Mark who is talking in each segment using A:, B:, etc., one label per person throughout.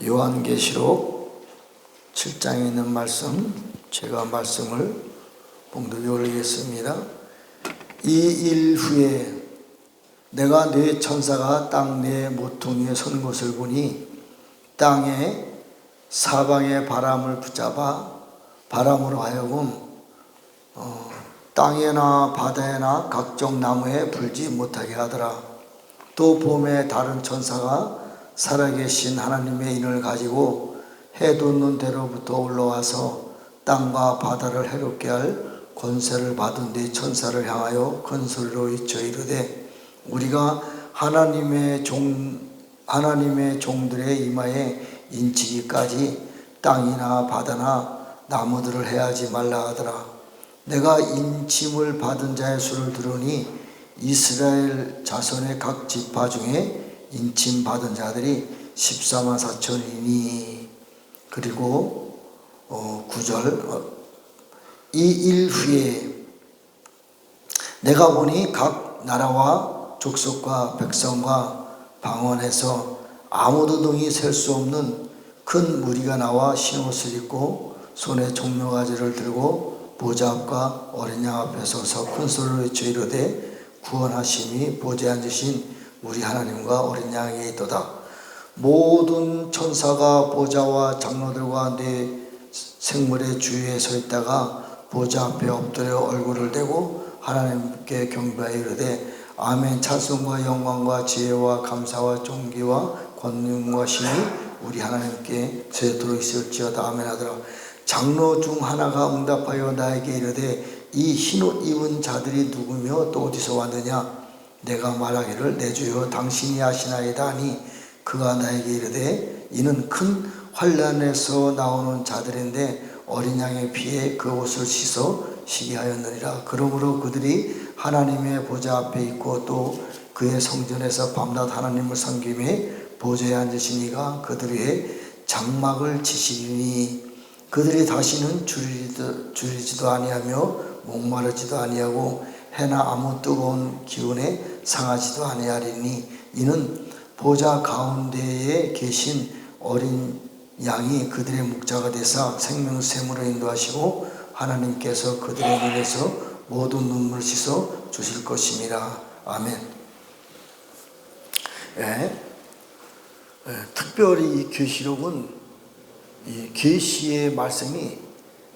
A: 요한계시록 7장에 있는 말씀, 제가 말씀을 봉독해 올리겠습니다. 이 일 후에 내가 네 천사가 땅 네 모퉁이에 선 것을 보니 땅에 사방의 바람을 붙잡아 바람으로 하여금 땅에나 바다에나 각종 나무에 불지 못하게 하더라. 또 봄에 다른 천사가 살아계신 하나님의 인을 가지고 해 돋는 데로부터 올라와서 땅과 바다를 해롭게 할 권세를 받은 네 천사를 향하여 큰 소리로 외쳐 이르되 우리가 하나님의 종들의 이마에 인치기까지 땅이나 바다나 나무들을 해하지 말라 하더라. 내가 인침을 받은 자의 수를 들으니 이스라엘 자손의 각 지파 중에 인침 받은 자들이 14만 4천이니. 그리고 9절 이 일 후에 내가 보니 각 나라와 족속과 백성과 방언에서 아무도 등이 셀 수 없는 큰 무리가 나와 흰옷을 입고 손에 종려가지를 들고 보좌 앞과 어린 양 앞에 서서 큰 소리로 외쳐 이르되 구원하심이 보좌에 앉으신 우리 하나님과 어린 양에게 있도다. 모든 천사가 보좌와 장로들과 네 생물의 주위에 서 있다가 보좌 앞에 엎드려 얼굴을 대고 하나님께 경배하여 이르되 아멘. 찬송과 영광과 지혜와 감사와 존귀와 권능과 신이 우리 하나님께 세도록 있을지어다. 아멘 하더라. 장로 중 하나가 응답하여 나에게 이르되 이 흰옷 입은 자들이 누구며 또 어디서 왔느냐. 내가 말하기를 내 주여 당신이 아시나이다 하니 그가 나에게 이르되 이는 큰 환난에서 나오는 자들인데 어린 양의 피에 그 옷을 씻어 시게 하였느니라. 그러므로 그들이 하나님의 보좌 앞에 있고 또 그의 성전에서 밤낮 하나님을 섬기며 보좌에 앉으신 이가 그들 위에 장막을 치시리니 그들이 다시는 줄이지도 아니하며 목마르지도 아니하고 해나 아무 뜨거운 기운에 상하지도 아니하리니 이는 보좌 가운데에 계신 어린 양이 그들의 목자가 되사 생명샘으로 인도하시고 하나님께서 그들의 눈에서 모든 눈물을 씻어 주실 것입니다. 아멘. 특별히 이 계시록은 이 계시의 말씀이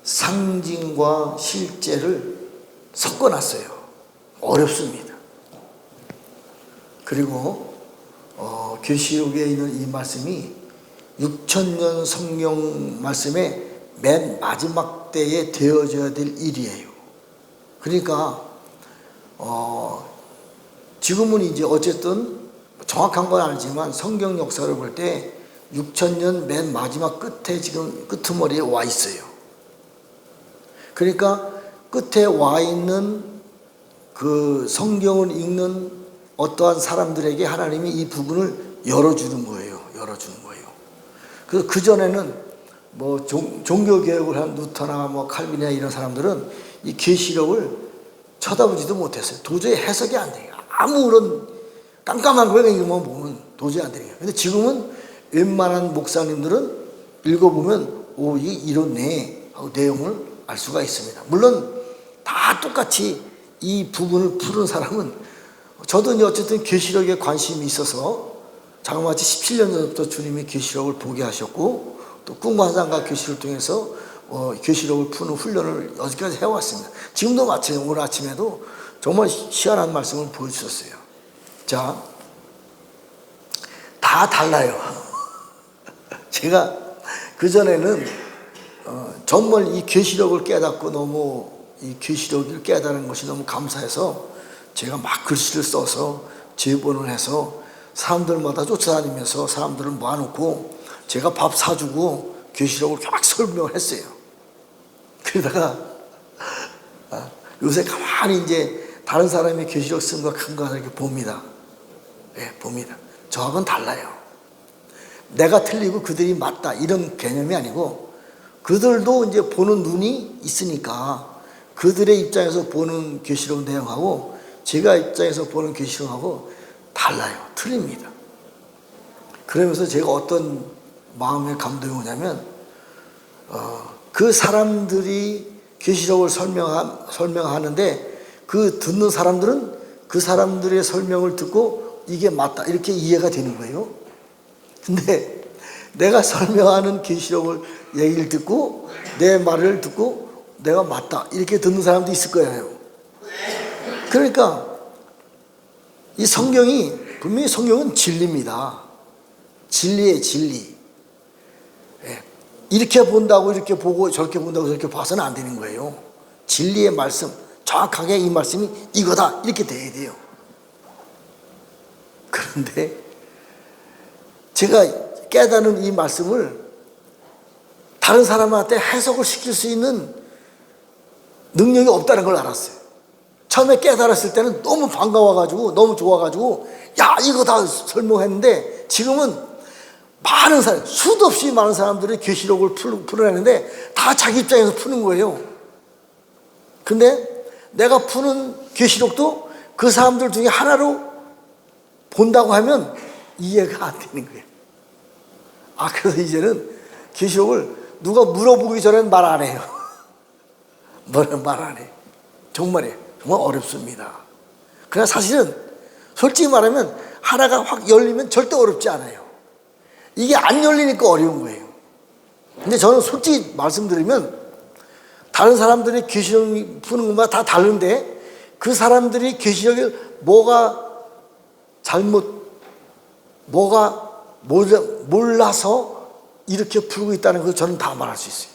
A: 상징과 실제를 섞어놨어요. 어렵습니다. 그리고 계시록에 있는 이 말씀이 6,000년 성경 말씀의 맨 마지막 때에 되어져야 될 일이에요. 그러니까 지금은 이제 어쨌든 정확한 건 아니지만 성경 역사를 볼 때 6,000년 맨 마지막 끝에 지금 끄트머리에 와 있어요. 그러니까 끝에 와 있는 그 성경을 읽는 어떠한 사람들에게 하나님이 이 부분을 열어주는 거예요. 그래서 그전에는 뭐 종교개혁을 한 루터나 뭐 칼빈이나 이런 사람들은 이 계시록을 쳐다보지도 못했어요. 도저히 해석이 안 돼요. 아무런 깜깜한 거에 보면 도저히 안 돼요. 근데 지금은 웬만한 목사님들은 읽어보면 오, 이게 이렇네 하고 내용을 알 수가 있습니다. 물론 다 똑같이 이 부분을 푸는 사람은 저도 이제 어쨌든 계시록에 관심이 있어서 자그마치 17년 전부터 주님이 계시록을 보게 하셨고 또 꿈과 환상과 계시를 통해서 계시록을 푸는 훈련을 여기까지 해왔습니다. 지금도 마찬가지예요. 오늘 아침에도 정말 희한한 말씀을 보여주셨어요. 자, 다 달라요. 제가 그전에는 정말 이 계시록을 깨닫고 너무 이 계시록을 깨달은 것이 너무 감사해서 제가 막 글씨를 써서 제본을 해서 사람들마다 쫓아다니면서 사람들을 모아놓고 제가 밥 사주고 계시록을 막 설명을 했어요. 그러다가 요새 가만히 이제 다른 사람이 계시록 쓴 거 큰 거 이렇게 봅니다. 봅니다. 저하고는 달라요. 내가 틀리고 그들이 맞다 이런 개념이 아니고 그들도 이제 보는 눈이 있으니까 그들의 입장에서 보는 계시록 내용하고 제가 입장에서 보는 계시록하고 달라요. 틀립니다. 그러면서 제가 어떤 마음의 감동이 뭐냐면 그 사람들이 계시록을 설명하는데 그 듣는 사람들은 그 사람들의 설명을 듣고 이게 맞다 이렇게 이해가 되는 거예요. 근데 내가 설명하는 계시록을 얘기를 듣고 내 말을 듣고 내가 맞다 이렇게 듣는 사람도 있을 거예요. 그러니까 이 성경이 분명히 성경은 진리입니다. 진리의 진리. 이렇게 본다고 이렇게 보고 저렇게 본다고 저렇게 봐서는 안 되는 거예요. 진리의 말씀, 정확하게 이 말씀이 이거다 이렇게 돼야 돼요. 그런데 제가 깨닫는 이 말씀을 다른 사람한테 해석을 시킬 수 있는 능력이 없다는 걸 알았어요. 처음에 깨달았을 때는 너무 반가워가지고 너무 좋아가지고 야 이거다 설명했는데 지금은 많은 사람, 수도 없이 많은 사람들이 계시록을 풀어내는데 다 자기 입장에서 푸는 거예요. 근데 내가 푸는 계시록도 그 사람들 중에 하나로 본다고 하면 이해가 안 되는 거예요. 그래서 이제는 계시록을 누가 물어보기 전에는 말 안 해요. 뭐는 말 안 해. 정말 어렵습니다. 그러나 사실은 솔직히 말하면 하나가 확 열리면 절대 어렵지 않아요. 이게 안 열리니까 어려운 거예요. 근데 저는 솔직히 말씀드리면 다른 사람들이 계시록 푸는 것마다 다 다른데 그 사람들이 계시록에 뭐가 몰라서 이렇게 풀고 있다는 걸 저는 다 말할 수 있어요.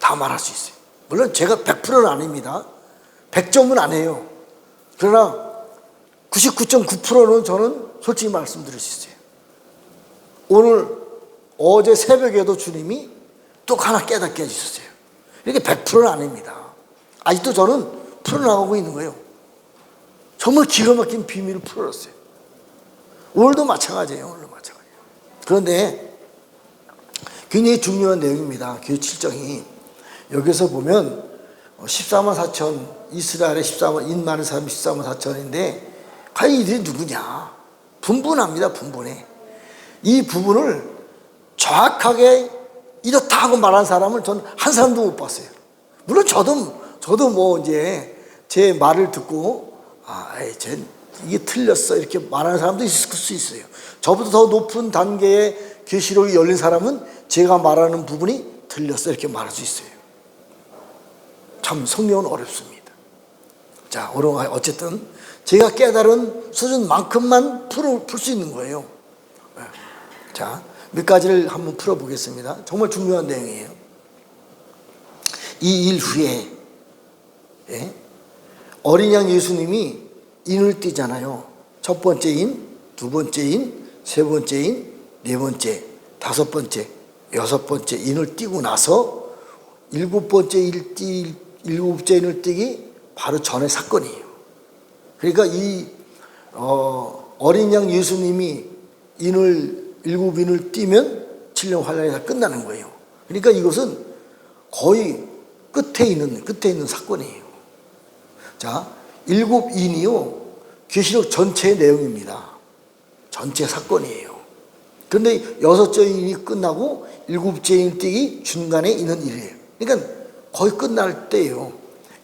A: 다 말할 수 있어요. 물론 제가 100%는 아닙니다. 100점은 아니에요. 그러나 99.9%는 저는 솔직히 말씀드릴 수 있어요. 어제 새벽에도 주님이 또 하나 깨닫게 해주셨어요. 이게 100%는 아닙니다. 아직도 저는 풀어나가고 있는 거예요. 정말 기가 막힌 비밀을 풀었어요. 오늘도 마찬가지예요. 오늘도 마찬가지예요. 그런데 굉장히 중요한 내용입니다. 교회 7정이. 여기서 보면 14만 4천, 이스라엘의 14만, 인 많은 사람이 14만 4천인데 과연 이들이 누구냐? 분분합니다. 분분해. 이 부분을 정확하게 이렇다 하고 말한 사람을 전 한 사람도 못 봤어요. 물론 저도 뭐 이제 제 말을 듣고 이게 틀렸어 이렇게 말하는 사람도 있을 수 있어요. 저보다 더 높은 단계의 계시록이 열린 사람은 제가 말하는 부분이 틀렸어 이렇게 말할 수 있어요. 참 성경은 어렵습니다. 자, 어쨌든 제가 깨달은 수준만큼만 풀 수 있는 거예요. 자, 몇 가지를 한번 풀어보겠습니다. 정말 중요한 내용이에요. 이 일 후에 어린 양 예수님이 인을 띠잖아요. 첫 번째 인, 두 번째 인, 세 번째 인, 네 번째, 다섯 번째, 여섯 번째 인을 띠고 나서 일곱째 인을 띠기 바로 전의 사건이에요. 그러니까 이 어린 양 예수님이 일곱 인을 띠면 7년 환란이 다 끝나는 거예요. 그러니까 이것은 거의 끝에 있는 사건이에요. 자, 일곱 인이요 계시록 전체의 내용입니다. 전체 사건이에요. 그런데 여섯째 인이 끝나고 일곱째 인 띠기 중간에 있는 일이에요. 그러니까 거의 끝날 때예요.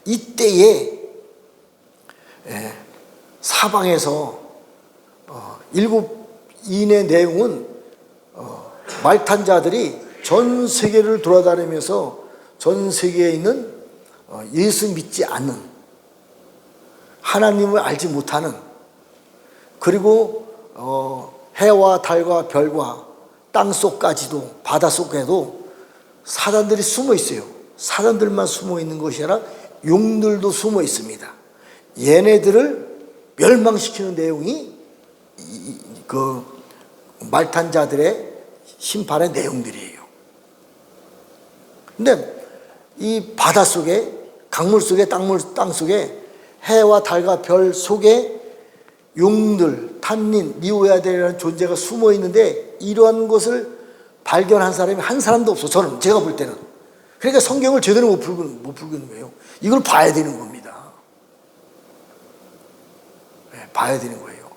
A: 이때에 사방에서 일곱 인의 내용은 말탄 자들이 전 세계를 돌아다니면서 전 세계에 있는 예수 믿지 않는 하나님을 알지 못하는 그리고 해와 달과 별과 땅속까지도 바다 속에도 사단들이 숨어 있어요. 사단들만 숨어 있는 것이 아니라 용들도 숨어 있습니다. 얘네들을 멸망시키는 내용이 그 말탄 자들의 심판의 내용들이에요. 근데 이 바다 속에 강물 속에 땅 속에 해와 달과 별 속에 용들, 탄닌, 니오야델이라는 존재가 숨어 있는데 이러한 것을 발견한 사람이 한 사람도 없어. 제가 볼 때는. 그러니까 성경을 제대로 못 풀고 있는 거예요. 이걸 봐야 되는 겁니다. 봐야 되는 거예요.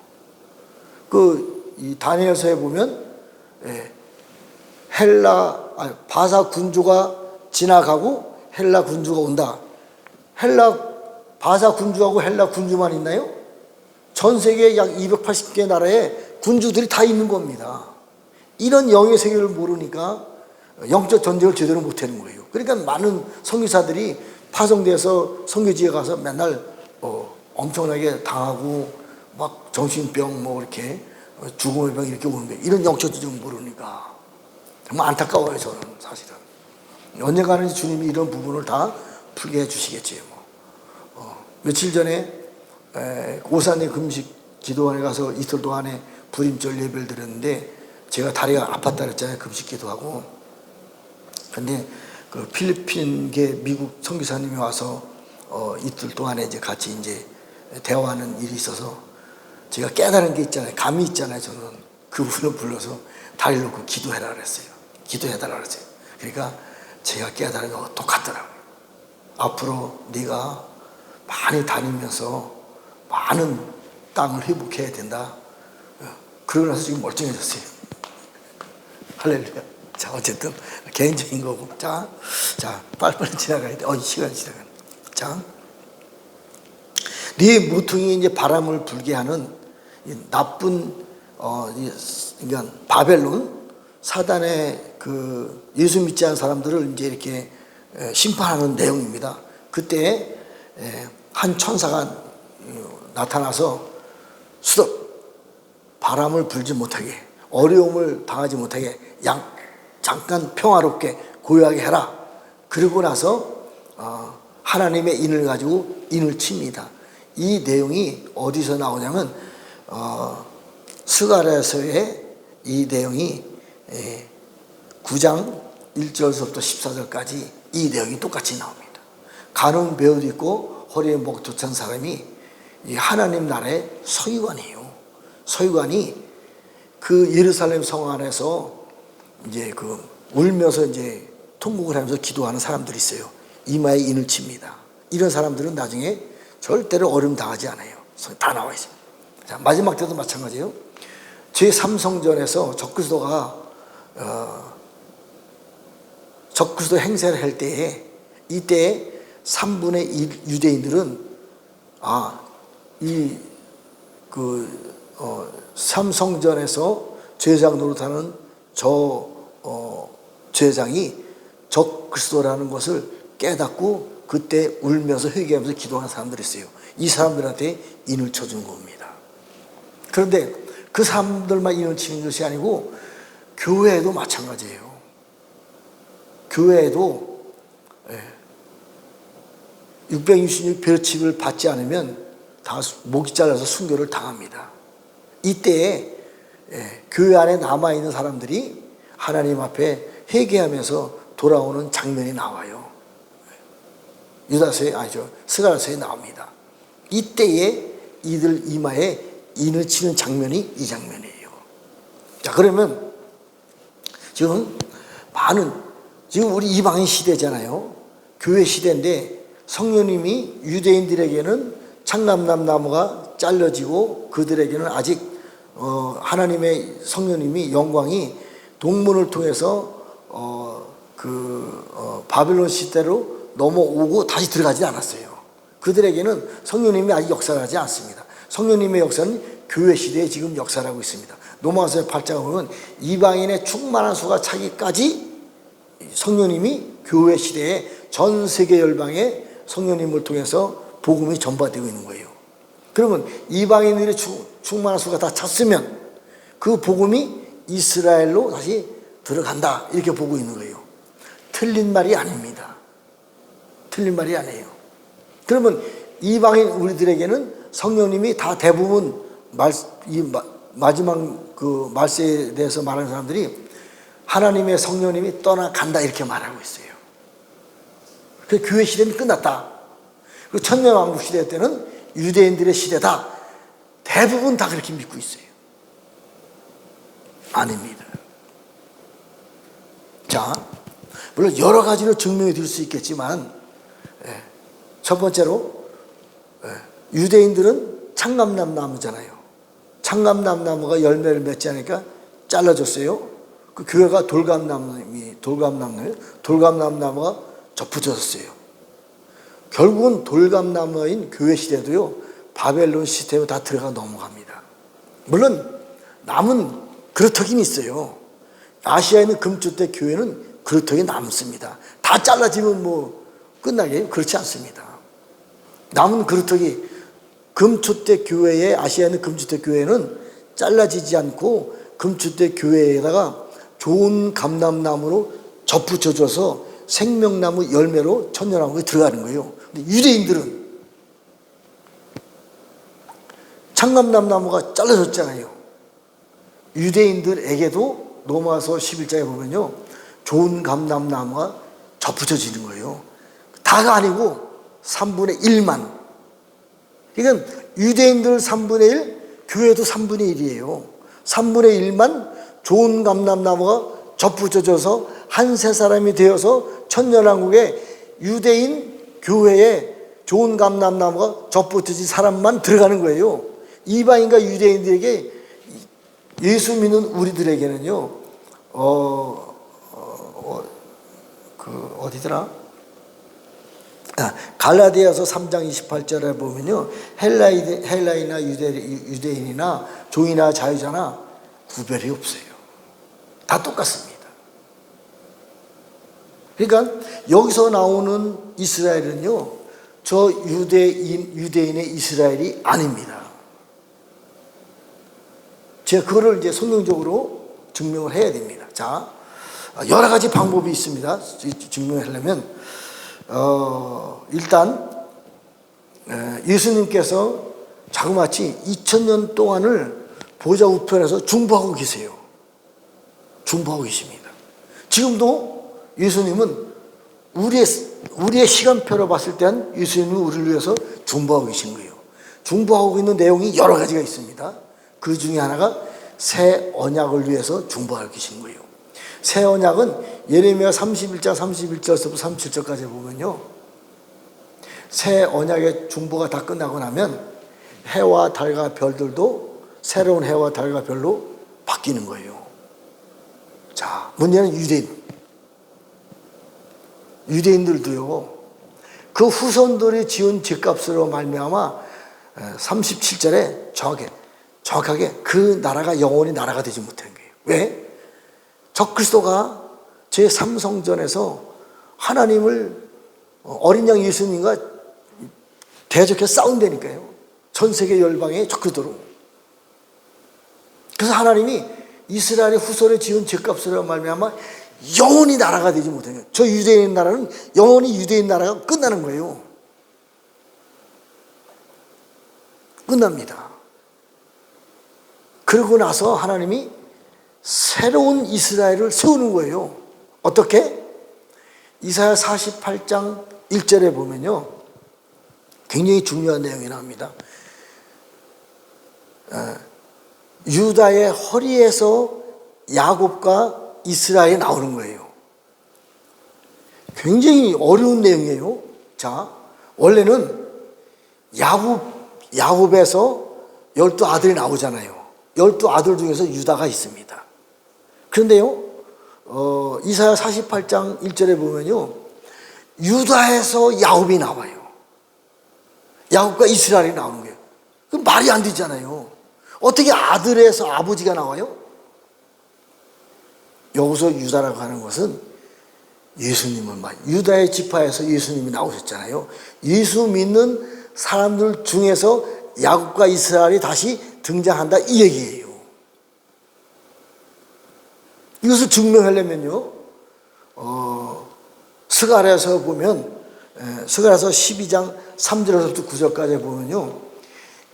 A: 이 다니엘서에 보면 바사 군주가 지나가고 헬라 군주가 온다. 바사 군주하고 헬라 군주만 있나요? 전 세계 약 280개 나라에 군주들이 다 있는 겁니다. 이런 영의 세계를 모르니까 영적 전쟁을 제대로 못하는 거예요. 그러니까 많은 선교사들이 파송돼서 선교지에 가서 맨날 엄청나게 당하고 막 정신병 뭐 이렇게 죽음의 병 이렇게 오는 거예요. 이런 영적 전쟁을 모르니까 정말 안타까워요. 저는 사실은 언젠가는 주님이 이런 부분을 다 풀게 해주시겠지요. 며칠 전에 오산의 금식 기도원에 가서 이틀 동안에 불임절 예배를 드렸는데 제가 다리가 아팠다 그랬잖아요. 금식 기도하고. 근데 그 필리핀계 미국 선교사님이 와서 이틀 동안에 이제 같이 이제 대화하는 일이 있어서 제가 깨달은 게 있잖아요. 감이 있잖아요. 저는 그분을 불러서 다리를 놓고 기도해라 그랬어요. 기도해달라 그랬어요. 그러니까 제가 깨달은 거 똑같더라고요. 앞으로 네가 많이 다니면서 많은 땅을 회복해야 된다. 그러고 나서 지금 멀쩡해졌어요. 할렐루야. 자, 어쨌든 개인적인 거고. 자, 빨리빨리 지나가야 돼. 시간이 지나가네. 자, 네 모퉁이 이제 바람을 불게 하는 이 나쁜 그러니까 바벨론 사단의 그 예수 믿지 않은 사람들을 이제 이렇게 심판하는 내용입니다. 그때 한 천사가 나타나서 바람을 불지 못하게, 어려움을 당하지 못하게 잠깐 평화롭게 고요하게 해라. 그러고 나서 하나님의 인을 가지고 인을 칩니다. 이 내용이 어디서 나오냐면 스가랴서의 이 내용이 9장 1절부터 14절까지 이 내용이 똑같이 나옵니다. 가는 배우도 있고 허리에 목도 찬 사람이 이 하나님 나라의 서기관이에요. 서기관이 그 예루살렘 성 안에서 이제 그 울면서 이제 통곡을 하면서 기도하는 사람들이 있어요. 이마에 인을 칩니다. 이런 사람들은 나중에 절대로 어려움 당하지 않아요. 다 나와 있습니다. 자, 마지막 때도 마찬가지예요. 제3성전에서 적그리스도가 적그리스도 행세를 할 때에 이때 3분의 1 유대인들은 삼성전에서 제사장 노릇하는 제사장이 적그리스도라는 것을 깨닫고 그때 울면서 회개하면서 기도하는 사람들이 있어요. 이 사람들한테 인을 쳐준 겁니다. 그런데 그 사람들만 인을 치는 것이 아니고 교회에도 마찬가지예요. 교회에도 666별칙을 받지 않으면 다 목이 잘라서 순교를 당합니다. 이때에 교회 안에 남아있는 사람들이 하나님 앞에 회개하면서 돌아오는 장면이 나와요. 스가랴서에 나옵니다. 이때에 이들 이마에 인을 치는 장면이 이 장면이에요. 자, 그러면 지금 우리 이방인 시대잖아요. 교회 시대인데 성령님이 유대인들에게는 창감람 나무가 잘라지고 그들에게는 아직 하나님의 성령님이 영광이 동문을 통해서 바벨론 시대로 넘어오고 다시 들어가지 않았어요. 그들에게는 성령님이 아직 역사하지 않습니다. 성령님의 역사는 교회 시대에 지금 역사를 하고 있습니다. 로마서 8장을 보면 이방인의 충만한 수가 차기까지 성령님이 교회 시대에 전 세계 열방에 성령님을 통해서 복음이 전파되고 있는 거예요. 그러면 이방인들의 충만한 수가 다 찼으면 그 복음이 이스라엘로 다시 들어간다 이렇게 보고 있는 거예요. 틀린 말이 아닙니다. 틀린 말이 아니에요. 그러면 이방인 우리들에게는 성령님이 다 대부분 마지막 그 말세에 대해서 말하는 사람들이 하나님의 성령님이 떠나간다 이렇게 말하고 있어요. 그 교회 시대는 끝났다. 그 천년왕국 시대 때는 유대인들의 시대다. 대부분 다 그렇게 믿고 있어요. 아닙니다. 자, 물론 여러 가지로 증명해 드릴 수 있겠지만 첫 번째로 유대인들은 창감람 나무잖아요. 창감람 나무가 열매를 맺지 않으니까 잘라줬어요. 그 교회가 돌감나무가 접붙였어요. 결국은 돌감나무인 교회 시대도요, 바벨론 시스템에 다 들어가 넘어갑니다. 물론 남은 그루터기는 있어요. 아시아에 있는 금주대 교회는 그루터기 남습니다. 다 잘라지면 뭐 끝나게요? 그렇지 않습니다. 남은 그루터기, 금주대 교회에, 아시아에 있는 금주대 교회는 잘라지지 않고 금주대 교회에다가 좋은 감람나무로 접붙여줘서 생명나무 열매로 천년왕국에 들어가는 거예요. 근데 유대인들은 창감나무가 잘라졌잖아요. 유대인들에게도 로마서 11장에 보면요, 좋은 감람나무가 접붙여지는 거예요. 다가 아니고 3분의 1만. 그러니까 유대인들 3분의 1, 교회도 3분의 1이에요. 3분의 1만 좋은 감람나무가 접붙여져서 한 세 사람이 되어서 천년왕국에 유대인 교회에 좋은 감람나무가 접붙여진 사람만 들어가는 거예요. 이방인과 유대인들에게, 예수 믿는 우리들에게는요, 어디더라? 갈라디아서 3장 28절에 보면요, 헬라인이나 유대인이나 종이나 자유자나 구별이 없어요. 다 똑같습니다. 그러니까 여기서 나오는 이스라엘은요, 저 유대인의 이스라엘이 아닙니다. 제가 그거를 이제 성경적으로 증명을 해야 됩니다. 자, 여러 가지 방법이 있습니다. 증명하려면, 일단, 예수님께서 자그마치 2000년 동안을 보좌 우편에서 중보하고 계세요. 중보하고 계십니다. 지금도 예수님은 우리의 시간표로 봤을 때는 예수님은 우리를 위해서 중보하고 계신 거예요. 중보하고 있는 내용이 여러 가지가 있습니다. 그 중에 하나가 새 언약을 위해서 중보하고 계신 거예요. 새 언약은 예레미야 31장 31절부터 37절까지 보면요, 새 언약의 중보가 다 끝나고 나면 해와 달과 별들도 새로운 해와 달과 별로 바뀌는 거예요. 자, 문제는 유대인들도요, 그 후손들이 지은 죄값으로 말미암아 37절에 정확하게 그 나라가 영원히 나라가 되지 못한 거예요. 왜? 적그리스도가 제3성전에서 하나님을, 어린 양 예수님과 대적해서 싸운다니까요. 전 세계 열방의 적그리스도로. 그래서 하나님이 이스라엘의 후손에 지은 죄값으로 말미암아 영원히 나라가 되지 못한 거예요. 저 유대인 나라는 영원히 유대인 나라가 끝나는 거예요. 끝납니다. 그러고 나서 하나님이 새로운 이스라엘을 세우는 거예요. 어떻게? 이사야 48장 1절에 보면요, 굉장히 중요한 내용이 나옵니다. 유다의 허리에서 야곱과 이스라엘이 나오는 거예요. 굉장히 어려운 내용이에요. 자, 원래는 야곱에서 12아들이 나오잖아요. 12아들 중에서 유다가 있습니다. 그런데요, 이사야 48장 1절에 보면요, 유다에서 야곱이 나와요. 야곱과 이스라엘이 나오는 거예요. 그 말이 안 되잖아요. 어떻게 아들에서 아버지가 나와요? 여기서 유다라고 하는 것은 예수님을 유다의 지파에서 예수님이 나오셨잖아요. 예수 믿는 사람들 중에서 야곱과 이스라엘이 다시 등장한다, 이 얘기예요. 이것을 증명하려면요, 스가랴서 보면, 스가랴서 12장 3절에서부터 9절까지 보면요,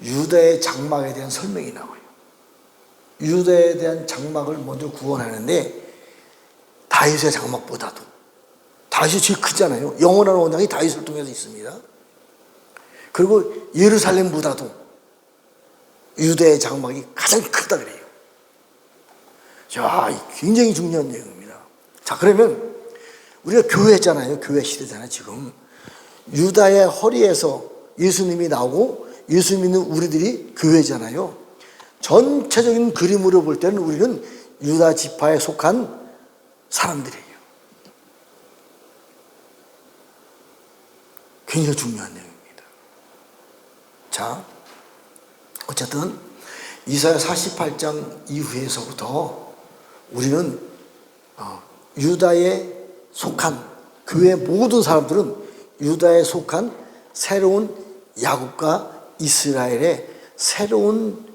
A: 유다의 장막에 대한 설명이 나와요. 유다에 대한 장막을 먼저 구원하는데, 다윗의 장막보다도, 다윗이 제일 크잖아요. 영원한 원장이 다윗을 통해서 있습니다. 그리고 예루살렘보다도 유다의 장막이 가장 크다 그래요. 자, 굉장히 중요한 내용입니다. 자, 그러면 우리가 교회잖아요. 교회 시대잖아요, 지금. 유다의 허리에서 예수님이 나오고 예수 믿는 우리들이 교회잖아요. 전체적인 그림으로 볼 때는 우리는 유다 지파에 속한 사람들이에요. 굉장히 중요한 내용입니다. 자, 어쨌든 이사야 48장 이후에서부터 우리는 유다에 속한 교회 모든 사람들은 유다에 속한 새로운 야곱과 이스라엘의 새로운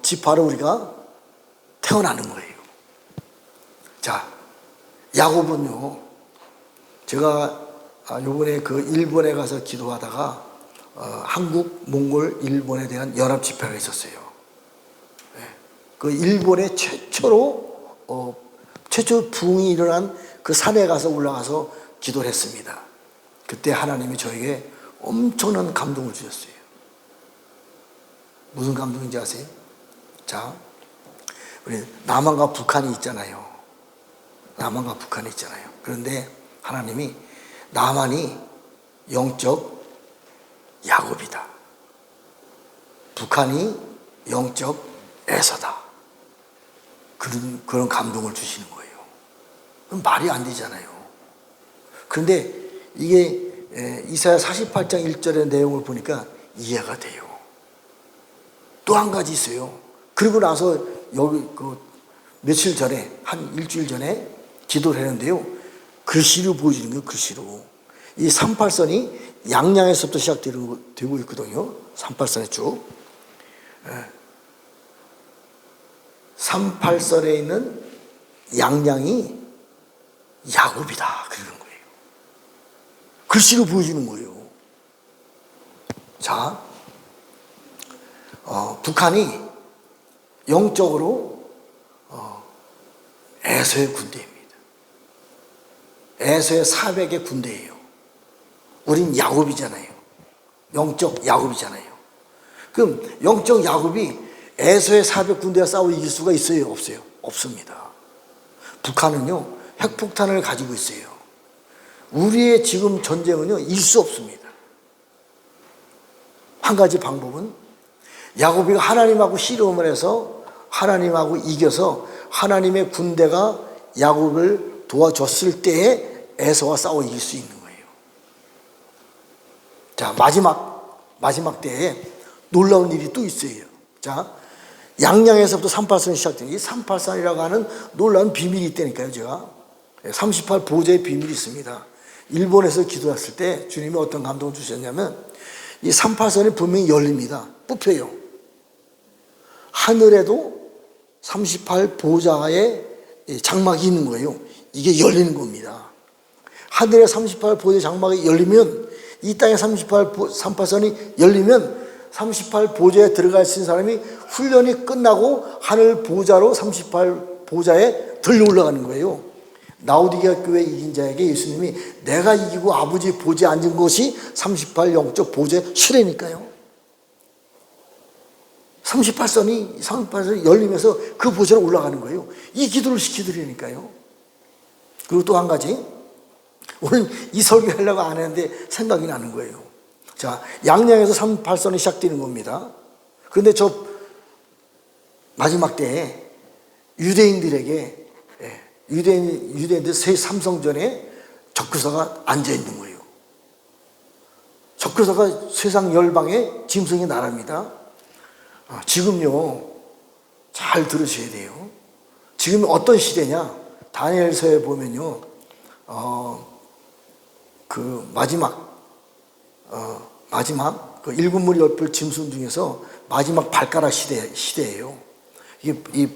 A: 지파로 우리가 태어나는 거예요. 자, 야곱은요, 제가 요번에 일본에 가서 기도하다가 한국, 몽골, 일본에 대한 연합 집회가 있었어요. 그 일본의 최초 부흥이 일어난 그 산에 가서 올라가서 기도를 했습니다. 그때 하나님이 저에게 엄청난 감동을 주셨어요. 무슨 감동인지 아세요? 자, 우리 남한과 북한이 있잖아요. 남한과 북한이 있잖아요. 그런데 하나님이 남한이 영적 야곱이다. 북한이 영적 에서다. 그런 감동을 주시는 거예요. 그럼 말이 안 되잖아요. 그런데 이게 이사야 48장 1절의 내용을 보니까 이해가 돼요. 또 한 가지 있어요. 그리고 나서 여기 며칠 전에, 한 일주일 전에 기도를 했는데요. 글씨로 보여주는 거예요. 글씨로. 이 38선이 양양에서부터 시작되고 있거든요. 38선에 쭉. 38선에 있는 양양이 야곱이다. 그러는 거예요. 글씨로 보여주는 거예요. 자, 북한이 영적으로 에서의 군대입니다. 에서의 400의 군대예요. 우린 야곱이잖아요. 영적 야곱이잖아요. 그럼 영적 야곱이 에서의 400 군대와 싸워 이길 수가 있어요? 없어요? 없습니다. 북한은요, 핵폭탄을 가지고 있어요. 우리의 지금 전쟁은요, 이길 수 없습니다. 한 가지 방법은 야곱이가 하나님하고 씨름을 해서 하나님하고 이겨서 하나님의 군대가 야곱을 도와줬을 때에 에서와 싸워 이길 수 있는 거예요. 자, 마지막 때에 놀라운 일이 또 있어요. 자, 양양에서부터 38선이 시작돼요. 이 38선이라고 하는 놀라운 비밀이 있다니까요, 제가. 38 보좌의 비밀이 있습니다. 일본에서 기도했을 때 주님이 어떤 감동을 주셨냐면 이 38선이 분명히 열립니다. 뽑혀요. 하늘에도 38 보좌의 장막이 있는 거예요. 이게 열리는 겁니다. 하늘에 38 보좌의 장막이 열리면 이 땅에 38선이 열리면 38 보좌에 들어갈 수 있는 사람이 훈련이 끝나고 하늘 보좌로 38 보좌에 들려 올라가는 거예요. 라오디게아 교회 이긴 자에게 예수님이 내가 이기고 아버지 보좌에 앉은 것이 38 영적 보좌의 수레니까요. 38선이 열리면서 그 보좌로 올라가는 거예요. 이 기도를 시켜드리니까요. 그리고 또 한 가지, 오늘 이 설교 하려고 안 했는데 생각이 나는 거예요. 자, 양양에서 38선이 시작되는 겁니다. 그런데 저 마지막 때에 유대인들 새 삼성전에 적그리스도가 앉아 있는 거예요. 적그리스도가 세상 열방의 짐승의 나라입니다. 지금요, 잘 들으셔야 돼요. 지금 어떤 시대냐? 다니엘서에 보면요, 그 마지막 그 일곱 무리 열불 짐승 중에서 마지막 발가락 시대예요. 이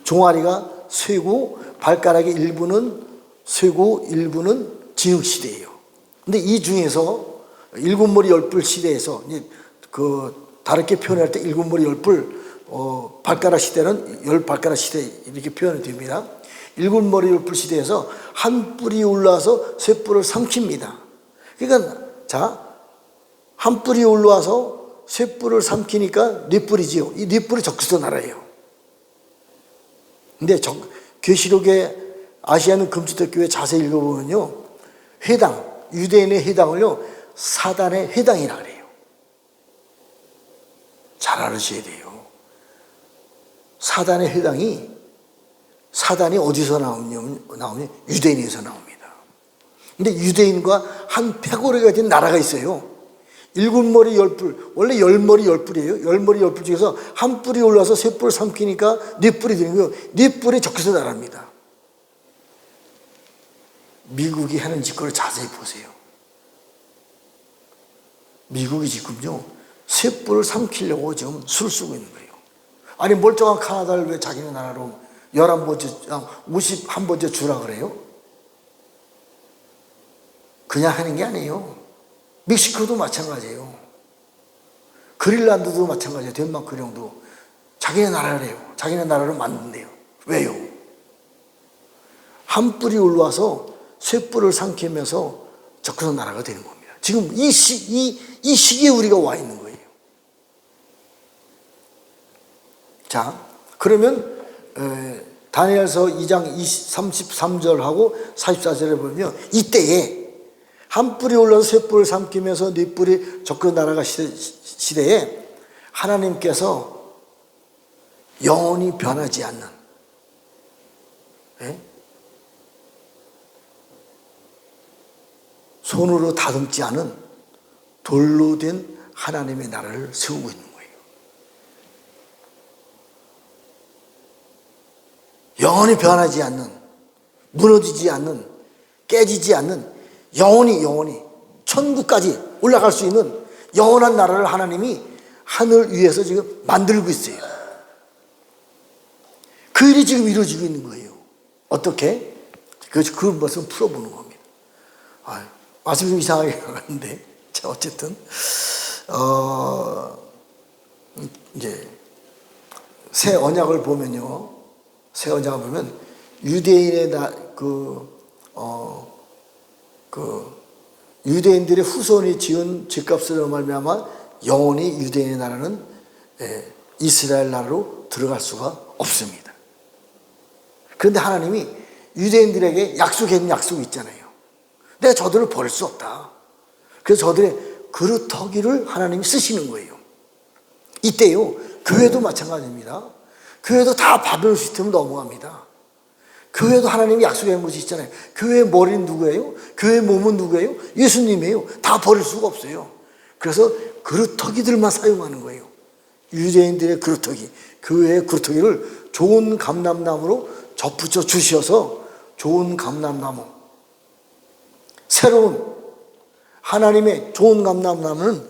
A: 종아리가 쇠고 발가락의 일부는 쇠고 일부는 진흙 시대예요. 근데 이 중에서 일곱 무리 열불 시대에서 다르게 표현할 때 일곱 무리 열불 발가락 시대는 열 발가락 시대 이렇게 표현이 됩니다. 일곱 머리 열불 시대에서 한 뿔이 올라와서 세 뿔을 삼킵니다. 그러니까 자, 한 뿔이 올라와서 세 뿔을 삼키니까 네 뿔이지요. 이 네 뿔이 적그리스도 나라예요. 근데 계시록의 아시아는 금주택 교회 자세히 읽어보면요, 유대인의 회당을요 사단의 회당이라 그래요. 잘 알으셔야 돼요. 사단의 사단이 어디서 나오냐면 유대인에서 나옵니다. 근데 유대인과 한 패거리가 된 나라가 있어요. 7머리 10뿔, 원래 10머리 10뿔이에요. 10머리 10뿔 중에서 한 뿔이 올라서 세 뿔을 삼키니까 네 뿔이 되는 거예요. 네 뿔에 적혀서 나랍니다. 미국이 하는 짓거리를 자세히 보세요. 미국이 지금요, 세 뿔을 삼키려고 지금 수를 쓰고 있는 거예요. 아니, 멀쩡한 카나다를 왜 자기네 나라로 11번째, 51번째 주라 그래요? 그냥 하는 게 아니에요. 멕시코도 마찬가지예요. 그린란드도 마찬가지예요. 덴마크령도 자기네 나라래요. 자기네 나라를 만든대요. 왜요? 한 뿔이 올라와서 세 뿔을 삼키면서 적그런 나라가 되는 겁니다. 지금 이 시기에 우리가 와 있는 거예요. 자, 그러면 다니엘서 2장 33절하고 44절에 보면 이때에 한 뿔이 올라서 세 뿔을 삼키면서 네 뿔이 적그런 나라가 시대에 하나님께서 영원히 변하지 않는, 손으로 다듬지 않은 돌로 된 하나님의 나라를 세우고 있는 거예요. 영원히 변하지 않는, 무너지지 않는, 깨지지 않는, 영원히 천국까지 올라갈 수 있는 영원한 나라를 하나님이 하늘 위에서 지금 만들고 있어요. 그 일이 지금 이루어지고 있는 거예요. 어떻게? 그 말씀 풀어보는 겁니다. 말씀이 좀 이상하게 나갔는데, 자, 어쨌든, 이제, 새 언약을 보면요. 새 언약을 보면, 유대인의 유대인들의 후손이 지은 집값으로 말미암아 영원히 유대인의 나라는 이스라엘 나라로 들어갈 수가 없습니다. 그런데 하나님이 유대인들에게 약속한 약속이 있잖아요. 내가 저들을 버릴 수 없다. 그래서 저들의 그릇터기를 하나님이 쓰시는 거예요. 이때요, 교회도 마찬가지입니다. 교회도 다 바벨론 시스템으로 넘어갑니다. 교회도 하나님이 약속한 것이 있잖아요. 교회의 머리는 누구예요? 교회의 몸은 누구예요? 예수님이에요. 다 버릴 수가 없어요. 그래서 그릇터기들만 사용하는 거예요. 유대인들의 그릇터기, 교회의 그릇터기를 좋은 감람나무로 접붙여 주셔서 좋은 감람나무, 새로운 하나님의 좋은 감람나무는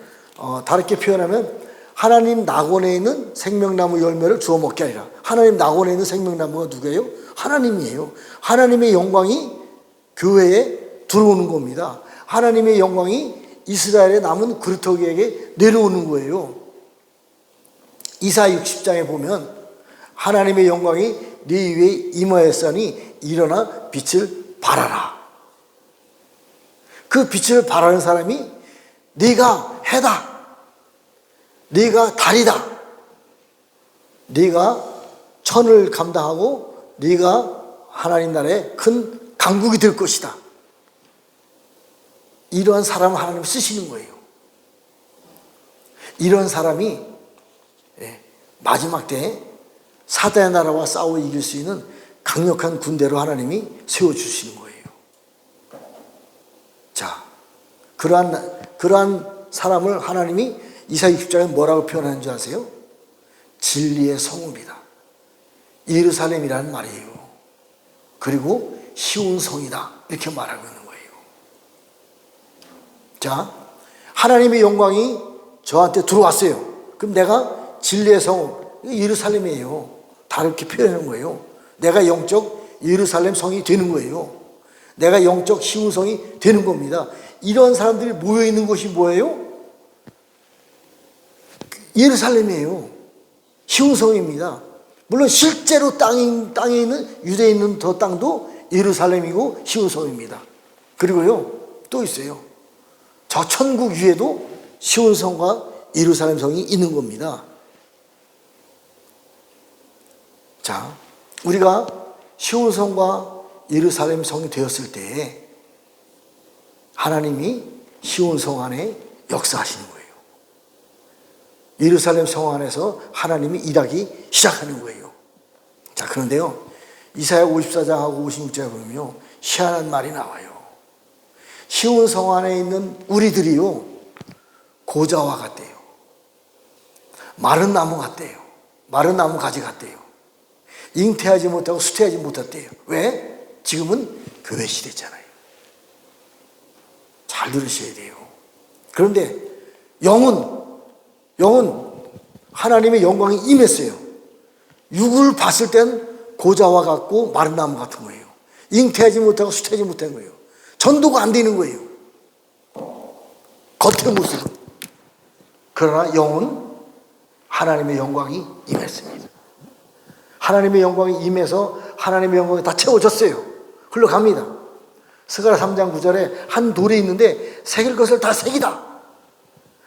A: 다르게 표현하면 하나님 낙원에 있는 생명나무 열매를 주워 먹게 하리라. 하나님 낙원에 있는 생명나무가 누구예요? 하나님이에요. 하나님의 영광이 교회에 들어오는 겁니다. 하나님의 영광이 이스라엘의 남은 그릇터기에게 내려오는 거예요. 이사 60장에 보면 하나님의 영광이 네 위에 임하였으니 일어나 빛을 발하라. 그 빛을 발하는 사람이 네가 해다, 네가 달이다, 네가 천을 감당하고 네가 하나님 나라의 큰 강국이 될 것이다. 이러한 사람을 하나님 쓰시는 거예요. 이런 사람이 마지막 때에 사단의 나라와 싸워 이길 수 있는 강력한 군대로 하나님이 세워주시는 거예요. 자, 그러한 사람을 하나님이 이사야 60장에 뭐라고 표현하는 줄 아세요? 진리의 성읍이다. 예루살렘이라는 말이에요. 그리고 쉬운 성이다. 이렇게 말하고 있는 거예요. 자, 하나님의 영광이 저한테 들어왔어요. 그럼 내가 진리의 성읍, 예루살렘이에요. 다르게 표현하는 거예요. 내가 영적 예루살렘 성이 되는 거예요. 내가 영적 쉬운 성이 되는 겁니다. 이런 사람들이 모여있는 곳이 뭐예요? 예루살렘이에요. 쉬운 성입니다. 물론 실제로 땅에 있는 유대에 있는 저 땅도 예루살렘이고 쉬운 성입니다. 그리고요, 또 있어요. 저 천국 위에도 쉬운 성과 예루살렘 성이 있는 겁니다. 자, 우리가 쉬운 성과 예루살렘 성이 되었을 때 하나님이 쉬운 성 안에 역사하시는 거예요. 예루살렘 성 안에서 하나님이 일하기 시작하는 거예요. 자, 그런데요, 이사야 54장하고 56장에 보면요, 희한한 말이 나와요. 시온 성 안에 있는 우리들이요, 고자와 같대요. 마른 나무 같대요. 마른 나무 가지 같대요. 잉태하지 못하고 수태하지 못했대요. 왜? 지금은 교회 시대잖아요. 잘 들으셔야 돼요. 그런데 영은 하나님의 영광이 임했어요. 육을 봤을 땐 고자와 같고 마른 나무 같은 거예요. 잉태하지 못하고 수태하지 못한 거예요. 전도가 안 되는 거예요. 겉의 모습은. 그러나 영은 하나님의 영광이 임했습니다. 하나님의 영광이 임해서 하나님의 영광이 다 채워졌어요. 흘러갑니다. 스가랴 3장 9절에 한 돌이 있는데 새길 것을 다 새기다.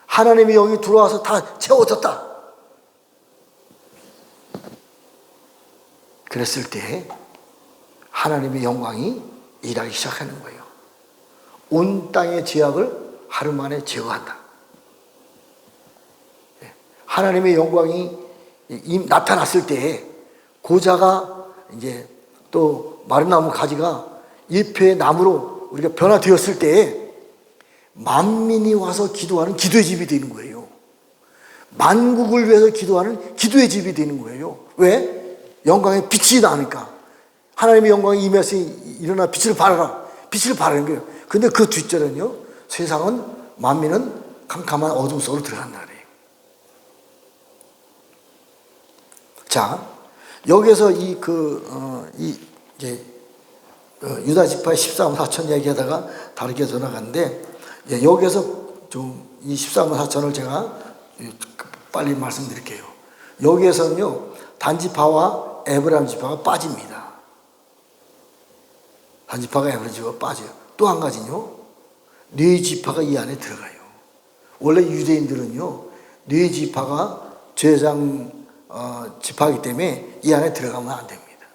A: 하나님의 영이 들어와서 다 채워졌다. 그랬을 때 하나님의 영광이 일하기 시작하는 거예요. 온 땅의 죄악을 하루 만에 제거한다. 하나님의 영광이 나타났을 때 고자가 이제 또 마른 나무 가지가 일표의 나무로 우리가 변화되었을 때 만민이 와서 기도하는 기도의 집이 되는 거예요. 만국을 위해서 기도하는 기도의 집이 되는 거예요. 왜? 영광의 빛이 나니까. 하나님의 영광이 임해서 일어나 빛을 발하라. 빛을 발하는 거예요. 근데 그 뒷절은요, 세상은 만민은 캄캄한 어둠 속으로 들어간다 그래요. 자, 여기서 유다 지파의 14만 4천 얘기하다가 다르게 전화갔는데, 여기서 좀 이 14만 4천을 제가 빨리 말씀드릴게요. 여기에서는요, 단지파와 에브라임 지파가 빠집니다. 단지파가 에브라임 지파가 빠져요. 또 한 가지는요, 네 지파가 이 안에 들어가요. 원래 유대인들은요, 네 지파가 제사장 지파이기 때문에 이 안에 들어가면 안 됩니다.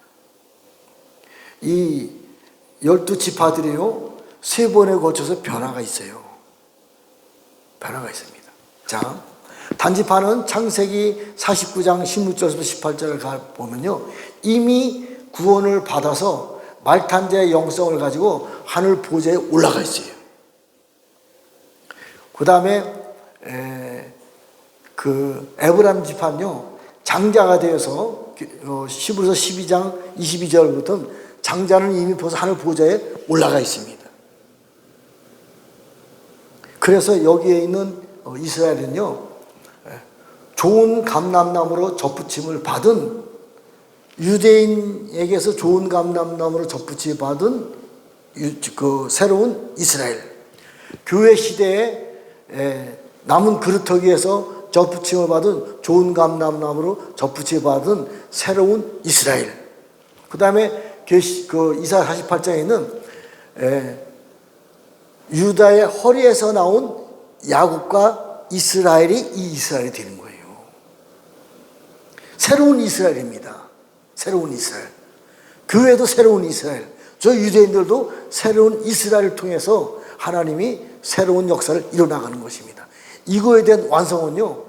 A: 이 12지파들이요, 3번에 걸쳐서 변화가 있어요. 변화가 있습니다. 자, 단지파는 창세기 49장 16절에서 18절을 보면요, 이미 구원을 받아서 말탄자의 영성을 가지고 하늘 보좌에 올라가 있어요. 그 다음에 그 에브라임 지파는요, 장자가 되어서 히브리서 12장 22절부터는 장자는 이미 벌써 하늘 보좌에 올라가 있습니다. 그래서 여기에 있는 이스라엘은요, 좋은 감람나무로 접붙임을 받은, 유대인에게서 좋은 감람나무로 접붙임을 받은 그 새로운 이스라엘, 교회 시대에 남은 그루터기에서 접붙임을 받은 좋은 감람나무로 접붙임을 받은 새로운 이스라엘. 그 다음에 이사야 48장에는 유다의 허리에서 나온 야곱과 이스라엘이 이 이스라엘이 되는 거예요. 새로운 이스라엘입니다. 새로운 이스라엘. 교회도 새로운 이스라엘. 저 유대인들도 새로운 이스라엘을 통해서 하나님이 새로운 역사를 이뤄나가는 것입니다. 이거에 대한 완성은요,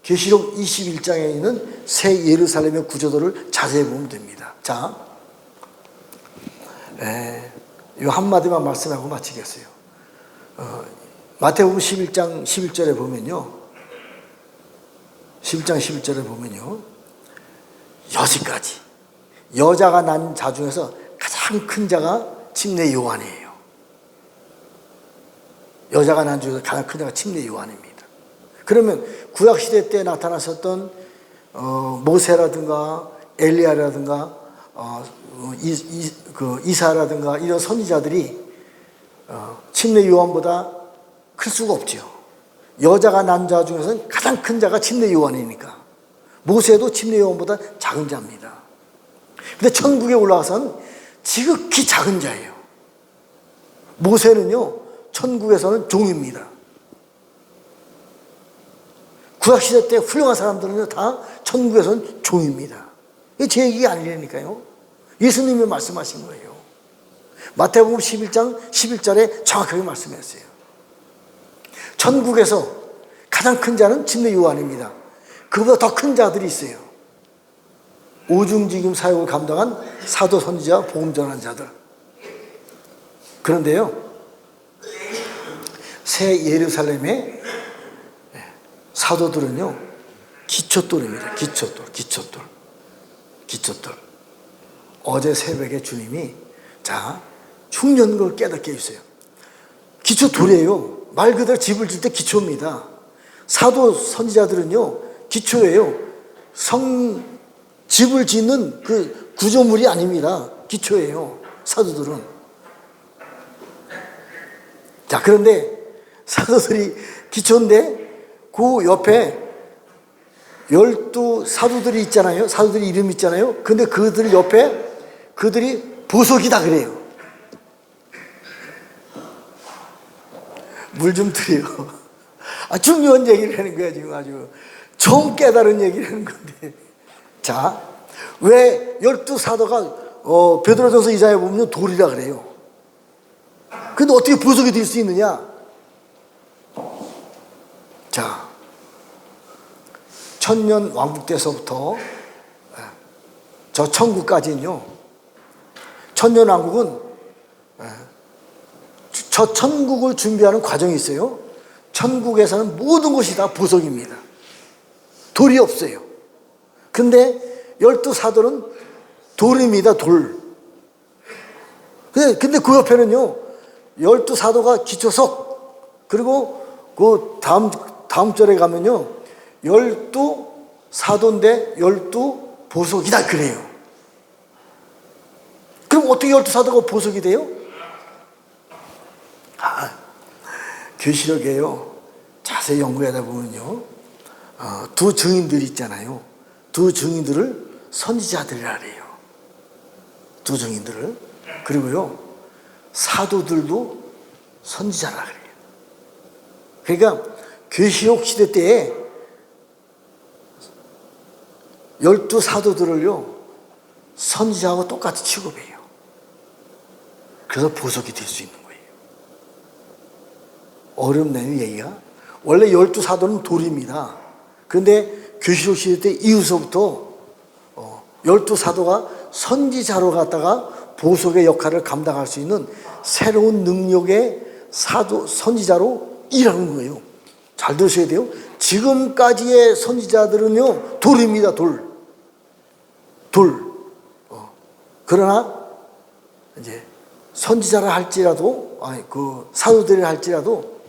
A: 계시록 21장에 있는 새 예루살렘의 구조도를 자세히 보면 됩니다. 자, 이 한마디만 말씀하고 마치겠어요. 마태복음 11장 11절에 보면요, 11장 11절에 보면요, 여지까지 여자가 난 자 중에서 가장 큰 자가 침례 요한이에요. 여자가 난 중에서 가장 큰 자가 침례 요한입니다. 그러면 구약시대 때 나타났었던 모세라든가 엘리야라든가 이사라든가 이런 선지자들이 침례 요한보다 클 수가 없죠. 여자가 난 자 중에서는 가장 큰 자가 침례 요한이니까. 모세도 침례 요한보다 작은 자입니다. 근데 천국에 올라가서는 지극히 작은 자예요. 모세는요, 천국에서는 종입니다. 구약시대 때 훌륭한 사람들은요, 다 천국에서는 종입니다. 이게 제 얘기가 아니라니까요. 예수님이 말씀하신 거예요. 마태복음 11장 11절에 정확하게 말씀했어요. 천국에서 가장 큰 자는 침례 요한입니다. 그보다 더 큰 자들이 있어요. 오중지금 사역을 감당한 사도, 선지자, 복음 전환자들. 그런데요, 새 예루살렘의 사도들은요, 기초돌입니다. 기초돌. 어제 새벽에 주님이 흉년 걸 깨닫게 해주세요. 기초돌이에요. 말 그대로 집을 질 때 기초입니다. 사도, 선지자들은요, 기초예요. 집을 짓는 그 구조물이 아닙니다. 기초예요. 사도들은. 그런데 사도들이 기초인데 그 옆에 12사도들이 있잖아요. 사도들이 이름 있잖아요. 근데 그들 옆에 그들이 보석이다 그래요. 물 좀 드려요. 중요한 얘기를 하는 거야, 지금 아주. 처음 깨달은 얘기를 하는 건데. 왜 12사도가, 베드로전서 2장에 보면 돌이라 그래요. 근데 어떻게 보석이 될 수 있느냐? 천년 왕국 때서부터 저 천국까지는요, 천년 왕국은 저 천국을 준비하는 과정이 있어요. 천국에서는 모든 것이 다 보석입니다. 돌이 없어요. 근데 12사도는 돌입니다. 돌. 근데 그 옆에는요, 12사도가 기초석, 그리고 그 다음 절에 가면요, 12사도인데 12보석이다 그래요. 그럼 어떻게 12사도가 보석이 돼요? 계시록에요, 자세히 연구하다 보면요, 두 증인들이 있잖아요. 두 증인들을 선지자들이라 그래요. 두 증인들을. 그리고요, 사도들도 선지자라 그래요. 그러니까 계시록 시대 때에 12사도들을요, 선지자하고 똑같이 취급해요. 그래서 보석이 될 수 있는 거예요. 어렵네요, 얘기가. 원래 12사도는 돌입니다. 그런데 계시록 시대 때 이후서부터 12사도가 선지자로 갔다가 보석의 역할을 감당할 수 있는 새로운 능력의 선지자로 일하는 거예요. 잘 들으셔야 돼요. 지금까지의 선지자들은요, 돌입니다. 돌. 그러나 이제 선지자라 할지라도, 그 사도들이라 할지라도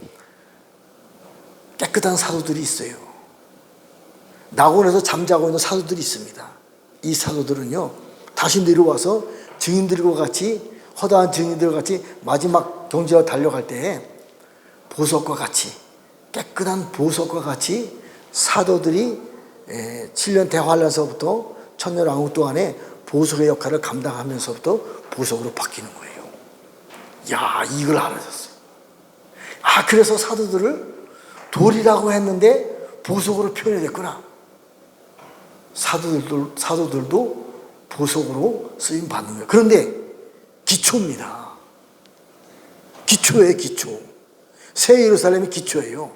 A: 깨끗한 사도들이 있어요. 낙원에서 잠자고 있는 사도들이 있습니다. 이 사도들은요, 다시 내려와서 증인들과 같이, 허다한 증인들과 같이 마지막 경지로 달려갈 때에 보석과 같이, 깨끗한 보석과 같이 사도들이 7년 대환란서부터 천년 왕국 동안에 보석의 역할을 감당하면서부터 보석으로 바뀌는 거예요. 이걸 알아줬어요. 그래서 사도들을 돌이라고 했는데 보석으로 표현했구나. 사도들도 보석으로 쓰임 받는 거예요. 그런데 기초입니다. 기초예요, 기초. 새 예루살렘이 기초예요.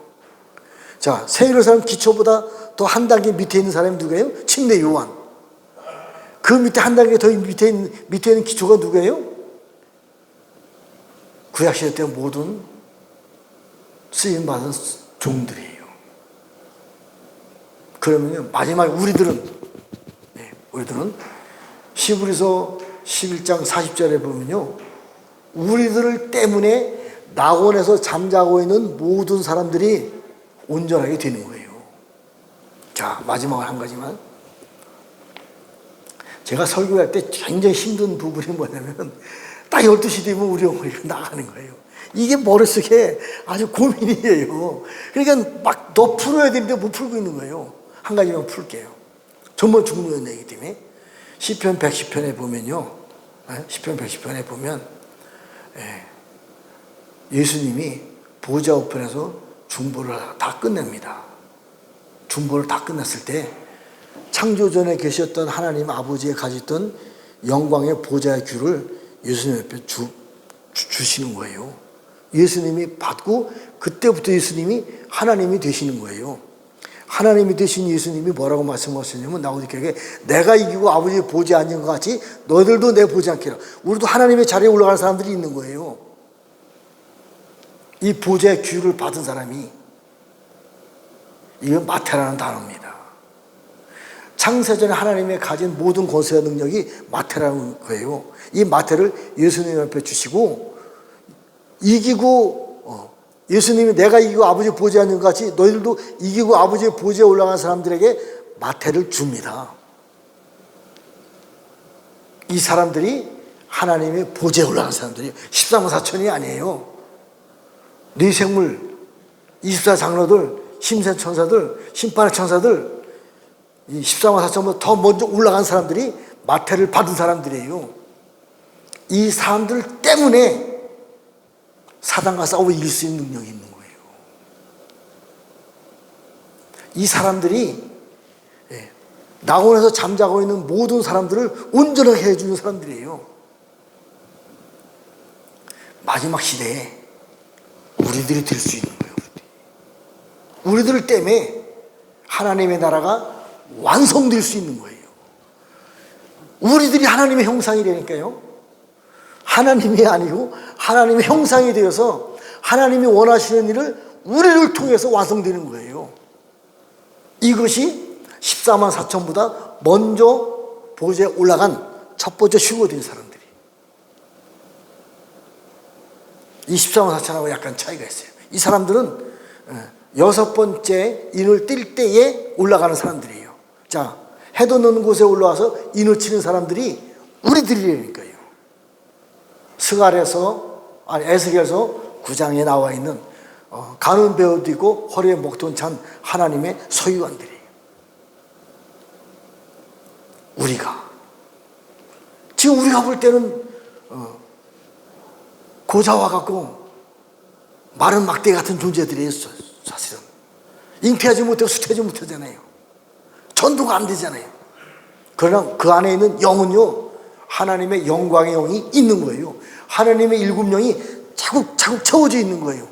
A: 새 예루살렘 기초보다 더 한 단계 밑에 있는 사람이 누구예요? 침례 요한. 그 밑에 한 단계 더 밑에 있는 기초가 누구예요? 구약시대 때 모든 쓰임받은 종들이에요. 그러면요, 마지막에 우리들은 히브리서 11장 40절에 보면요, 우리들 때문에 낙원에서 잠자고 있는 모든 사람들이 온전하게 되는 거예요. 마지막으로 한 가지만. 제가 설교할 때 굉장히 힘든 부분이 뭐냐면, 딱 12시 되면 우리 어머니가 나가는 거예요. 이게 머릿속에 아주 고민이에요. 그러니까 너 풀어야 되는데 못 풀고 있는 거예요. 한 가지만 풀게요. 정말 중요한 얘기 때문에. 시편 110편에 보면요, 시편 110편에 보면 예수님이 보좌 우편에서 중보를 다 끝냅니다. 중보를 다 끝났을 때 창조전에 계셨던 하나님 아버지의 가졌던 영광의 보좌의 귤을 예수님 옆에 주시는 거예요. 예수님이 받고 그때부터 예수님이 하나님이 되시는 거예요. 하나님이 되신 예수님이 뭐라고 말씀하셨냐면 나오디에게 내가 이기고 아버지 보지 않는 것 같이 너희들도 내 보지 않기라. 우리도 하나님의 자리에 올라가는 사람들이 있는 거예요. 이 보좌의 규를 받은 사람이, 이건 마태라는 단어입니다. 창세전에 하나님의 가진 모든 권세와 능력이 마태라는 거예요. 이 마태를 예수님 앞에 주시고 이기고 예수님이 내가 이기고 아버지 보지 않는 것 같이 너희들도 이기고 아버지의 보좌에 올라간 사람들에게 마태를 줍니다. 이 사람들이 하나님의 보좌에 올라간 사람들이 14만 4천이 아니에요. 네 생물, 24장로들, 심센천사들, 심판의 천사들, 이 14만 4천보다 더 먼저 올라간 사람들이 마태를 받은 사람들이에요. 이 사람들 때문에 사단과 싸워 이길 수 있는 능력이 있는 거예요. 이 사람들이 낙원에서 잠자고 있는 모든 사람들을 온전하게 해주는 사람들이에요. 마지막 시대에 우리들이 될 수 있는 거예요. 우리들 때문에 하나님의 나라가 완성될 수 있는 거예요. 우리들이 하나님의 형상이라니까요. 하나님이 아니고 하나님의 형상이 되어서 하나님이 원하시는 일을 우리를 통해서 완성되는 거예요. 이것이 14만 4천보다 먼저 보좌에 올라간 첫 번째 휴거된 사람들이. 이 14만 4천하고 약간 차이가 있어요. 이 사람들은 여섯 번째 인을 뜰 때에 올라가는 사람들이에요. 자, 해도 넣는 곳에 올라와서 인을 치는 사람들이 우리들이라니까요. 에스겔서 9장에 나와 있는 가는 배우도 있고 허리에 목돈 찬 하나님의 소유관들이에요. 지금 우리가 볼 때는 고자와 같고 마른 막대 같은 존재들이에요. 사실은 잉태하지 못하고 수태하지 못하잖아요. 전도가 안 되잖아요. 그러나 그 안에 있는 영은요, 하나님의 영광의 영이 있는 거예요. 하나님의 일곱 영이 차곡차곡 채워져 있는 거예요.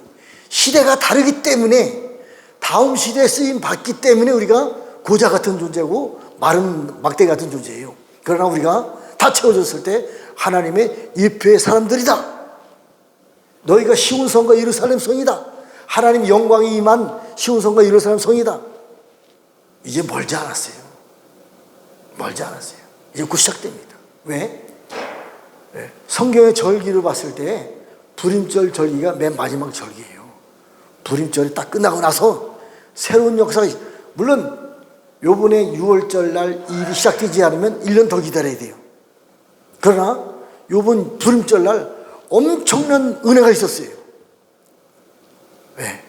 A: 시대가 다르기 때문에, 다음 시대에 쓰임 받기 때문에 우리가 고자 같은 존재고 마른 막대 같은 존재예요. 그러나 우리가 다 채워졌을 때 하나님의 예표의 사람들이다. 너희가 시온 성과 예루살렘 성이다. 하나님 영광이 임한 시온 성과 예루살렘 성이다. 이제 멀지 않았어요. 이제 곧 시작됩니다. 왜? 성경의 절기를 봤을 때 불임절 절기가 맨 마지막 절기예요. 불임절이 딱 끝나고 나서 새로운 역사가, 물론 요번에 6월절 날 일이 시작되지 않으면 1년 더 기다려야 돼요. 그러나 요번 불임절 날 엄청난 은혜가 있었어요. 왜?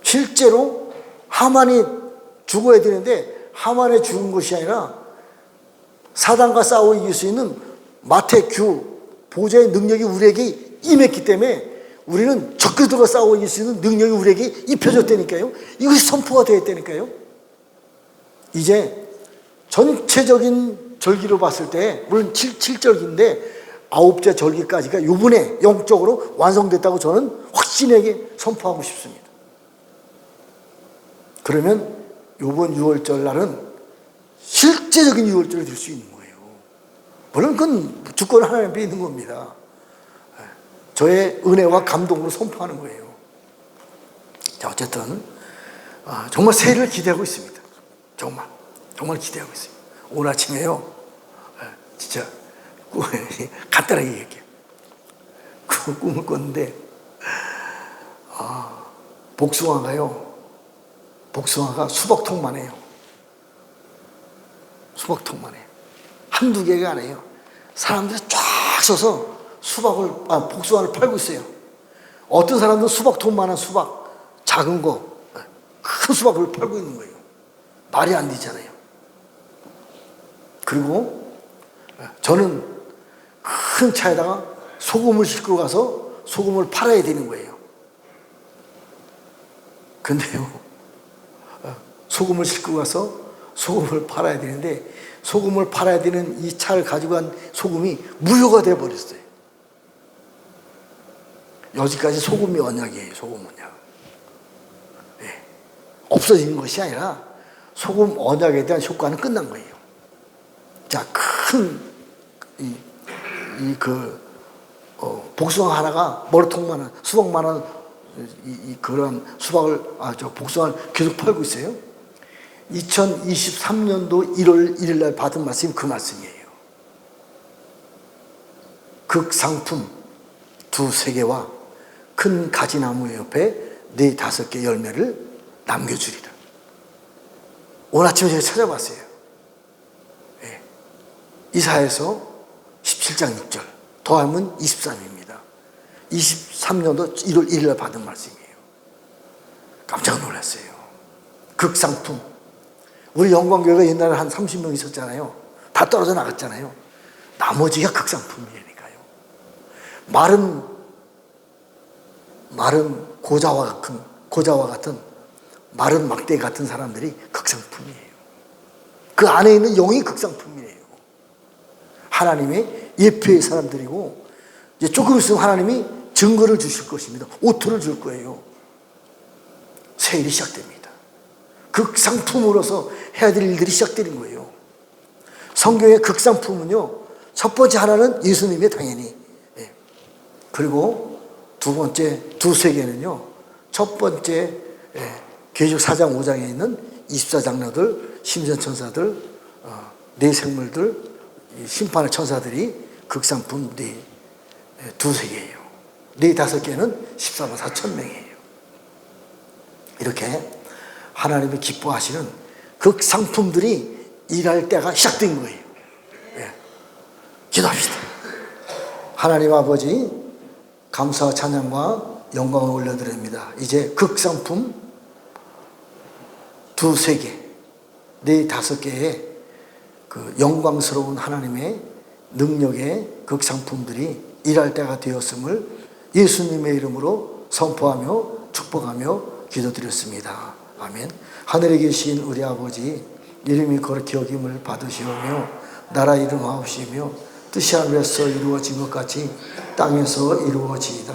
A: 실제로 하만이 죽어야 되는데 하만이 죽은 것이 아니라 사단과 싸워 이길 수 있는 마태규 보좌의 능력이 우리에게 임했기 때문에 우리는 적그리스도가 싸워 이길 수 있는 능력이 우리에게 입혀졌다니까요. 이것이 선포가 되었다니까요. 이제 전체적인 절기로 봤을 때 물론 7절기인데 9째 절기까지가 이번에 영적으로 완성됐다고 저는 확신하게 선포하고 싶습니다. 그러면 이번 6월절 날은 실제적인 6월절이 될 수 있는 거예요. 물론 그건 주권 하나님 앞에 있는 겁니다. 저의 은혜와 감동으로 선포하는 거예요. 자, 어쨌든 정말 새해를 기대하고 있습니다. 정말 기대하고 있습니다. 오늘 아침에요, 진짜 간단하게 얘기할게요. 꿈을 꿨는데 복숭아가 수박통만 해요. 한두 개가 아니에요. 사람들이 쫙 서서 복숭아를 팔고 있어요. 어떤 사람들은 수박통만한 수박, 작은 거, 큰 수박을 팔고 있는 거예요. 말이 안 되잖아요. 그리고 저는 큰 차에다가 소금을 싣고 가서 소금을 팔아야 되는 거예요. 근데요, 소금을 싣고 가서 소금을 팔아야 되는데 소금을 팔아야 되는 이 차를 가지고 간 소금이 무효가 되어버렸어요. 여기까지 소금이 언약이에요. 소금 언약. 없어지는 것이 아니라 소금 언약에 대한 효과는 끝난 거예요. 자, 복숭아 하나가 머리통만한 수박만한 그런 수박을 복숭아를 계속 팔고 있어요. 2023년도 1월 1일 날 받은 말씀이 그 말씀이에요. 극상품 2-3개와 큰 가지나무 옆에 4-5개 열매를 남겨주리라. 오늘 아침에 제가 찾아봤어요. 예. 이사야서 17장 6절 더하면 23입니다. 23년도 1월 1일 날 받은 말씀이에요. 깜짝 놀랐어요. 극상품. 우리 영광교회가 옛날에 한 30명 있었잖아요. 다 떨어져 나갔잖아요. 나머지가 극상품이라니까요. 마른 고자와 같은 마른 막대 같은 사람들이 극상품이에요. 그 안에 있는 영이 극상품이에요. 하나님의 예표의 사람들이고, 이제 조금 있으면 하나님이 증거를 주실 것입니다. 오토를 줄 거예요. 새 일이 시작됩니다. 극상품으로서 해야 될 일들이 시작되는 거예요. 성경의 극상품은요, 첫 번째 하나는 예수님의 당연히, 그리고 두 번째 2-3개는요, 첫 번째 계시록 4장 5장에 있는 24장로들, 심전천사들, 네 생물들, 심판의 천사들이 극상품 2-3개예요. 4-5개는 14만 4천 명이에요. 이렇게 하나님이 기뻐하시는 극상품들이 일할 때가 시작된 거예요. 기도합시다. 하나님 아버지, 감사와 찬양과 영광을 올려드립니다. 이제 극상품 2-3개, 4-5개의 그 영광스러운 하나님의 능력의 극상품들이 일할 때가 되었음을 예수님의 이름으로 선포하며 축복하며 기도드렸습니다. 아멘. 하늘에 계신 우리 아버지, 이름이 거룩히 여김을 받으시오며 나라 이름하옵시며 뜻이 하늘에서 이루어진 것 같이 땅에서 이루어지이다.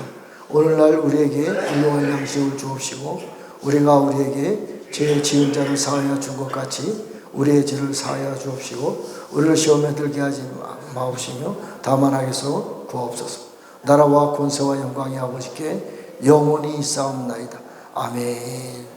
A: 오늘날 우리에게 일용할 양식을 주옵시고 우리가 우리에게 죄 지은 자를 사하여 준 것 같이 우리의 죄를 사하여 주옵시고 우리를 시험에 들게 하지 마옵시며 다만 악에서 구하옵소서. 나라와 권세와 영광이 아버지께 영원히 있사옵나이다. 아멘.